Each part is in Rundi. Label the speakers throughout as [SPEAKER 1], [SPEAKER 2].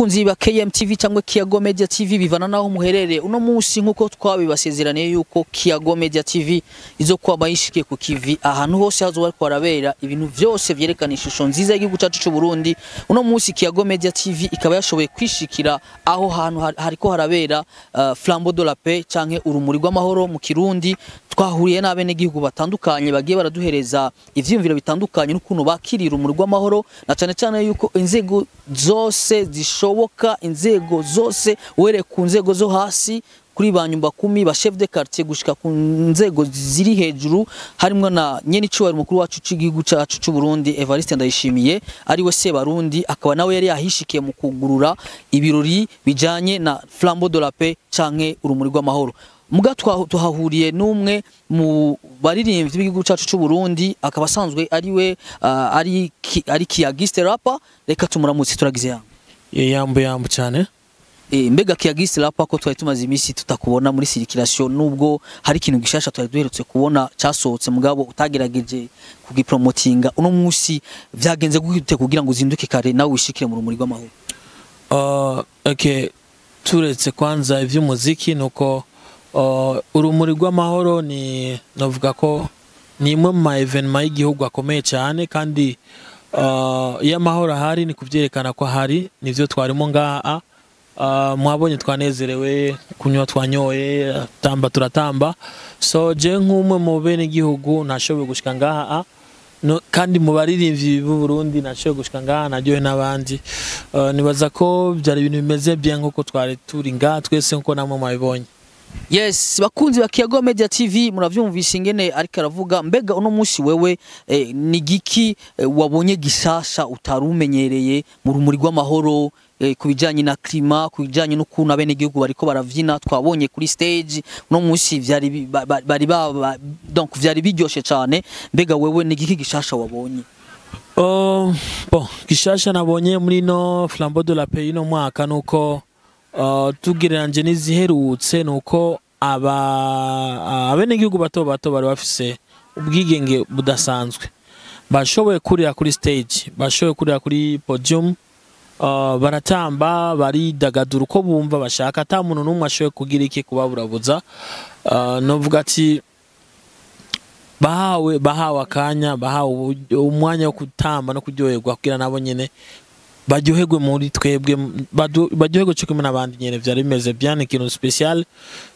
[SPEAKER 1] bakunzi ba KMTV cyangwa Kiyago Media TV bivana naho muherere uno munsi nkuko twabibasezeraniye yuko Kiyago Media TV izo kwaba yishikiye ku kivi ahantu hose hazo bari kwarabera ibintu byose byerekana ishusho nziza y'igihugu cyacu cy'u Burundi. Uno munsi Kiyago Media TV ikaba yashoboye kwishikira aho hantu hariko harabera Flambeau de la Paix canke urumuri rw'amahoro mu Kirundi. Twahuriye n'abene gihugu batandukanye bagiye baraduhereza ivyumviro bitandukanye n'ukuntu bakirira urumuri rw'amahoro, na cyane cyane yuko inzego zose zishoboka, inzego zose were ku nzego zo hasi kuri banyumba 10 ba chef de quartier gushika ku nzego ziri hejuru, harimwo na nyene icubari mukuru wacu c'igihugu cyacu cy'u Burundi Evariste Ndayishimiye ari we se Barundi, akaba nawe yari yahishikiye mu kugurura ibirori bijanye na Flambeau de la Paix canke urumuri rw'amahoro. Muga tuhahuriye n'umwe mu baririmbyi b'igihugu cyacu cy'u Burundi, akaba asanzwe ari we ari Kiyagiste rapper. Reka tumuramutse turagize
[SPEAKER 2] yambo cyane.
[SPEAKER 1] Mbega Kiyagiste rapper ko twari tumaze imisi tutakubona muri circulation, nubwo hari ikintu gishasha twari duherutse kubona cyasohotse mugabo utagerageje kugipromotinga, uno munsi vyagenze gute kugira ngo uzinduke kare nawe wishikire mu rumuri rw'amahoro?
[SPEAKER 2] Okay, turetse kwanza ivy'umuziki nuko urumuri rw'amahoro ni navuga ko ni imwe mu evenement y'igihugu akomeye cyane, kandi iyo amahoro ahari ni kuvyerekana ko hari nivyo twarimo ngaha. Mwabonye twanezerewe, kunywa twanyoye, tamba turatamba. So je nk'umwe mu bene gihugu nashoboye gushika ngaha, kandi mu baririmbyi b'u Burundi nashoboye gushika ngaha naryohe n'abandi. Nibaza ko byari ibintu bimeze bien nkuko twari turi ngaha twese nkuko namwe mwabibonye.
[SPEAKER 1] Yes, bakunzi ba Kiyago Media TV muravyumvise ingene ariko aravuga. Mbega uno munsi wewe ni giki wabonye gishasha utarumenyereye mu rumuri rw'amahoro, kubijanye na klima, kubijanye n'ukuntu abene gihugu bariko baravyina twabonye kuri stage uno munsi vyari donc vyari biryoshe cyane. Mbega wewe ni giki gishasha wabonye?
[SPEAKER 2] Bon, gishasha nabonye muri no Flambeau de la Paix no mwaka nuko tugereranje n'iziherutse nuko abene gihugu bato bari bafise ubwigenge budasanzwe, bashoboye kurira kuri stage, bashoboye kurira kuri podium, baratamba baridagadura uko bumva bashaka, ata muntu n'umwe ashoboye kugira iki kubaburabuza. Novuga ati bahawe akanya, bahawe umwanya wo kutamba no kuryoherwa kugira nabo nyene baryoherwe muri twebwe, baryoherwe cyo kumwe n'abandi nyene. Vyari bimeze bien, ikintu special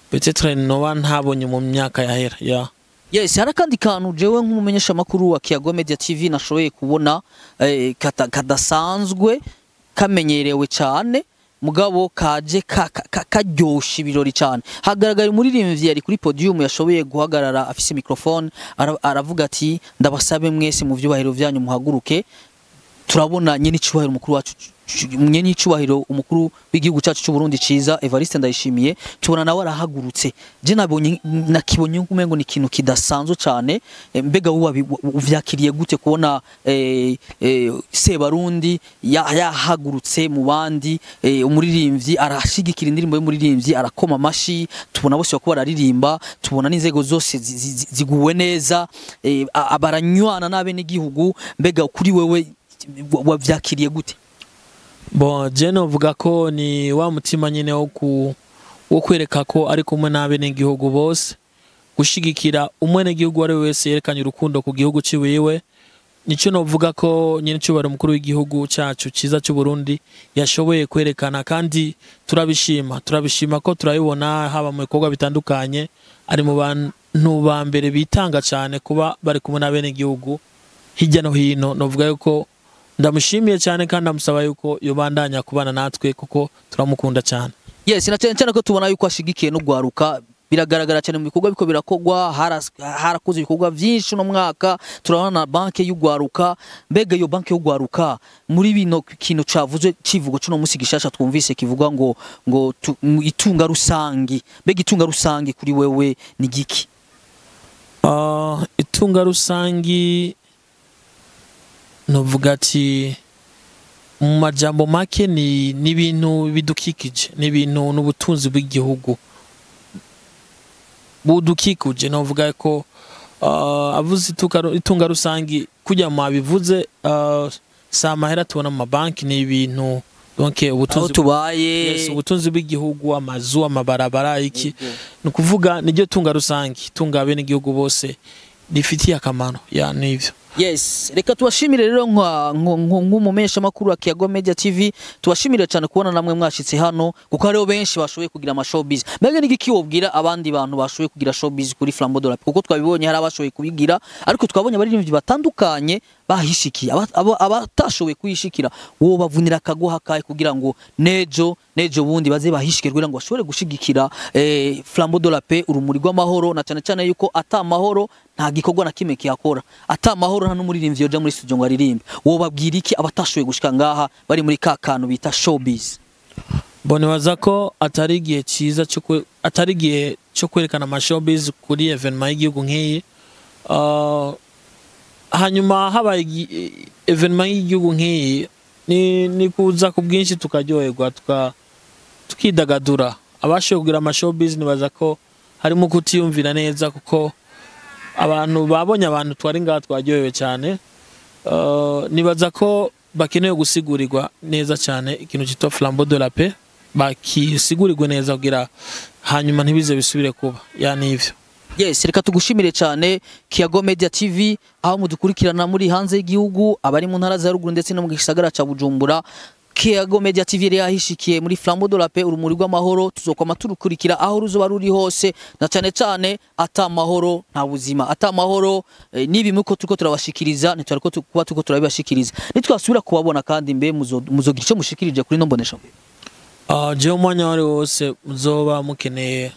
[SPEAKER 2] peut-être no ntabonye mu myaka yahera.
[SPEAKER 1] Yes, hari kandi kantu jewe nk'umumenyesha makuru wa Kiyago Media TV nashoboye kubona kadasanzwe kamenyerewe cyane mugabo kaje karyosha ibirori cyane. Hagaragara umuririmbyi yari kuri podium yashoboye guhagarara afise microphone aravuga ati ndabasabe mwese mu vyubahiro vyanyu muhaguruke. Turabona nyene icubahiro umukuru wacu, nyene icubahiro umukuru w'igihugu cyacu cy'u Burundi ciza Evariste Ndayishimiye, tubona nawe arahagurutse. Je nabonye nakibonye ngumengo ni ikintu kidasanzwe cyane. Mbega uvyakiriye gute kubona se Barundi yahagurutse mu bandi, umuririmbyi arashigikira indirimbo y'umuririmbyi, arakoma amashi, tubona bose bako bararirimba, tubona n'inzego zose ziguwe neza, abaranywana n'abene gihugu. Mbega kuri wewe wavyakiriye gute?
[SPEAKER 2] Bon, je novuga ko ni wa mutima nyene wo kwereka ko ari kumwe n'abene gihugu bose, gushigikira umwene gihugu wari wese yerekanye urukundo ku gihugu ciwiwe. Nico novuga ko nyene cyubara umukuru w'igihugu cyacu ciza cy'u Burundi yashoboye kwerekana, kandi turabishima ko turabibona haba mu bikorwa bitandukanye, ari mu bantu ba mbere bitanga cyane kuba bari kumwe n'abene gihugu hirya no hino. Novuga yuko ndamushimiye cyane kandi ndamusaba yuko yobandanya kubana natwe kuko turamukunda cyane.
[SPEAKER 1] Yes, na cyane ko tubona yuko ashigikiye no gwaruka, biragaragara cyane mu bikorwa biko birakogwa, harakoze ibikorwa byinshi no mwaka. Turabona banke y'ugwaruka. Mbega iyo banke y'ugwaruka muri bino kintu cavuze civugo cuno musi gishasha twumvise kivuga ngo itunga rusangi. Mbega itunga rusangi kuri wewe ni giki?
[SPEAKER 2] Itunga rusangi novuga ati mu majambo make ni ibintu bidukikije, ni ibintu n'ubutunzi bw'igihugu budukikuje. Novuga ko avuze itunga rusangi kujya mu bivuze sa mahera tubona mu mabanki, ni ibintu donc
[SPEAKER 1] aho
[SPEAKER 2] ubutunzi
[SPEAKER 1] tubaye
[SPEAKER 2] yes, ubutunzi bw'igihugu, amazu, amabarabara, iki ni ukuvuga niryo tunga rusange, tunga bene igihugu bose rifitiye akamaro ya nivyo.
[SPEAKER 1] Yes, reka tubashimire rero nk'umumesha makuru wa Kiyago Media TV, tubashimire cyane kubona namwe mwashitse hano kuko hariho benshi bashoboye kugira ama showbiz. Mbega nigiki wobwira abandi bantu bashoboye kugira showbiz kuri Flambeau de la Paix, kuko twabibonye hari abashoboye kubigira, ariko twabonye abaririmbyi batandukanye bahishikiye, abatashoboye kuyishikira wo bavunira akaguha kaye kugira ngo nejo bundi baze bahishikirwe kugira ngo bashobore gushigikira Flambeau de la Paix, urumuri rw'amahoro, na cyane cyane yuko ata mahoro nta gikorwa na kimwe kiyakora, ata mahoro nta n'umuririmbyi yoja muri studio ngo aririmbe. Wo babwira iki abatashoboye gushika ngaha bari muri ka kantu bita showbiz?
[SPEAKER 2] Bone waza ko atari gihe cyiza cyo kwerekana ama showbiz kuri evenement y'igihugu nk'iyi. Hanyuma habaye evenement y'igihugu nk'iyi ni kuza ku bwinshi tukaryoherwa tukidagadura. Abashoboye kugira ama showbiz nibaza ko harimo kutiyumvira neza, kuko abantu babonye abantu twari ngaha twaryohewe cyane. Nibaza ko bakeneye gusigurirwa neza cyane ikintu cyitwa Flambeau de la Paix, bakisigurirwe neza kugira hanyuma ntibize bisubire kuba yani ivyo.
[SPEAKER 1] Yes, reka tugushimire cyane Kiyago Media TV, aho mudukurikirana muri hanze y'igihugu, abari mu ntara za ruguru ndetse no mu gisagara ca Bujumbura. Kiyago Media TV yari yahishikiye muri Flambeau de la Paix, urumuri rw'amahoro, tuzokoma turukurikira aho ruzoba ruri hose, na cyane cyane ata mahoro nta buzima, ata mahoro nibi muko tuko turabashikiriza, nitwariko kuba tuko turabashikiriza, nitwasubira kubabona kandi mbe muzogira icyo mushikirije kuri nombonesha.
[SPEAKER 2] Je umwanya wari wose muzoba mukeneye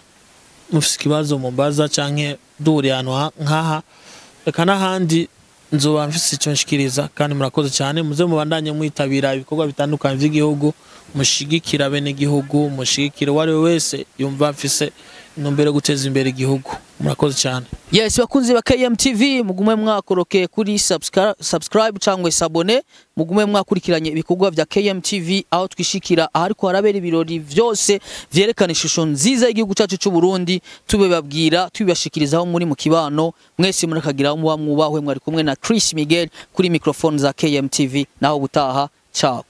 [SPEAKER 2] mufise ikibazo mumbaza canke duhuriye ahantu nkaha, reka n'ahandi nzoba mfise icyo nshikiriza, kandi murakoze cyane. Muze mubandanye mwitabira ibikorwa bitandukanye by'igihugu, mushigikira bene igihugu, mushigikira wari wese yumva afise intumbero guteza imbere igihugu. Murakoze cyane.
[SPEAKER 1] Yes, bakunzi ba KMTV, mugume mwakoroke kuri subscribe cyangwa sabone, mugume mwakurikiranye ibikorwa vya KMTV, aho twishikira ahariko harabera ibirori vyose vyerekana ishusho nziza y'igihugu cyacu cy'u Burundi, tubebabwira tubibashikirizaho muri mu kibano. Mwese murakagira mwubahwe, mwari kumwe na Chris Miguel kuri microphone za KMTV, naho butaha. Ciao.